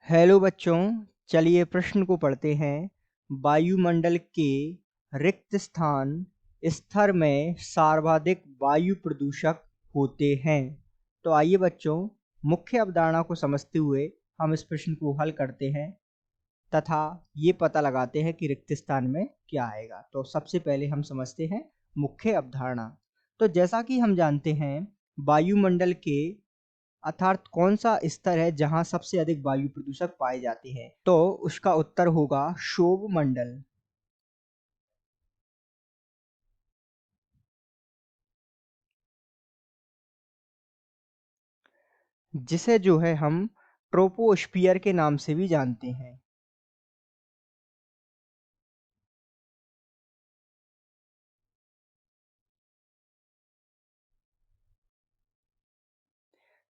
Hello बच्चों, चलिए प्रश्न को पढ़ते हैं। वायुमंडल के रिक्त स्थान स्तर में सर्वाधिक वायु प्रदूषक होते हैं। तो आइए बच्चों, मुख्य अवधारणा को समझते हुए हम इस प्रश्न को हल करते हैं तथा ये पता लगाते हैं कि रिक्त स्थान में क्या आएगा। तो सबसे पहले हम समझते हैं मुख्य अवधारणा। तो जैसा कि हम जानते हैं, वायुमंडल के अर्थात कौन सा स्तर है जहां सबसे अधिक वायु प्रदूषक पाए जाते हैं, तो उसका उत्तर होगा क्षोभ मंडल, जिसे जो है हम ट्रोपोस्फियर के नाम से भी जानते हैं।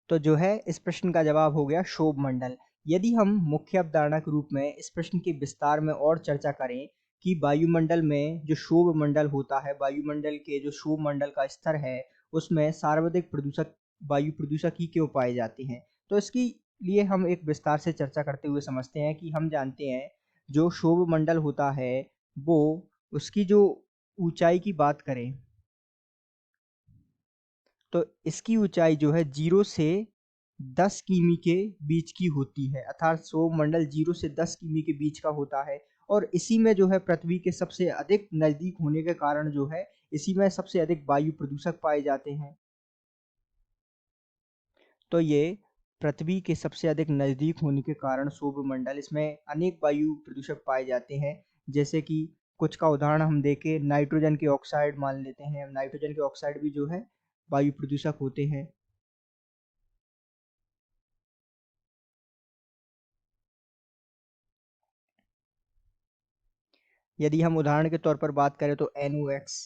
तो जो है इस प्रश्न का जवाब हो गया क्षोभ मंडल। यदि हम मुख्य अवधारणा के रूप में इस प्रश्न की विस्तार में और चर्चा करें कि वायुमंडल में जो क्षोभ मंडल होता है, वायुमंडल के जो क्षोभ मंडल का स्तर है, उसमें सर्वाधिक प्रदूषक वायु प्रदूषक ही क्यों पाए जाते हैं, तो इसकी लिए हम एक विस्तार से चर्चा करते हुए समझते हैं कि हम जानते हैं जो क्षोभ मंडल होता है वो उसकी जो ऊंचाई की बात करें तो इसकी ऊंचाई जो है 0 से 10 किमी के बीच की होती है। अर्थात सौरमंडल 0 से 10 किमी के बीच का होता है और इसी में जो है पृथ्वी के सबसे अधिक नजदीक होने के कारण जो है इसी में सबसे अधिक वायु प्रदूषक पाए जाते हैं। तो ये पृथ्वी के सबसे अधिक नजदीक होने के कारण सौरमंडल इसमें अनेक वायु प्रदूषक पाए जाते हैं। जैसे कि कुछ का उदाहरण हम देखें, नाइट्रोजन के ऑक्साइड मान लेते हैं। नाइट्रोजन के ऑक्साइड भी जो है वायु प्रदूषक होते हैं। यदि हम उदाहरण के तौर पर बात करें तो NOx,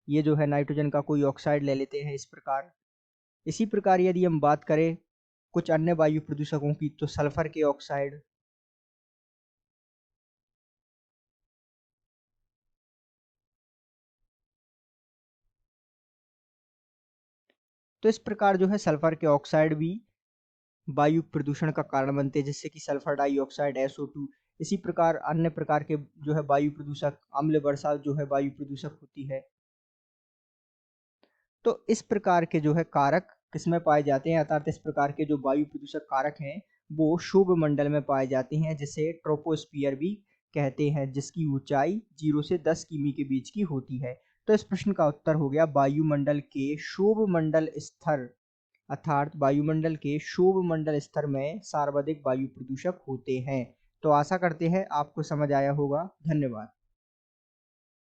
ये जो है नाइट्रोजन का कोई ऑक्साइड ले लेते हैं इस प्रकार। इसी प्रकार यदि हम बात करें कुछ अन्य वायु प्रदूषकों की तो सल्फर के ऑक्साइड। तो इस प्रकार जो है सल्फर के ऑक्साइड भी वायु प्रदूषण का कारण बनते हैं, जैसे कि सल्फर डाइऑक्साइड SO2। इसी प्रकार अन्य प्रकार के जो है वायु प्रदूषक, अम्ल वर्षा जो है वायु प्रदूषक होती है। तो इस प्रकार के जो है कारक किसमें पाए जाते हैं, अर्थात इस प्रकार के जो वायु प्रदूषक कारक हैं वो क्षोभ मंडल में पाए जाते हैं, जिसे ट्रोपोस्फियर भी कहते हैं, जिसकी ऊंचाई 0 से 10 किमी के बीच की होती है। तो इस प्रश्न का उत्तर हो गया वायुमंडल के क्षोभ मंडल स्तर, अर्थात वायुमंडल के क्षोभ मंडल स्तर में सर्वाधिक वायु प्रदूषक होते हैं। तो आशा करते हैं आपको समझ आया होगा। धन्यवाद।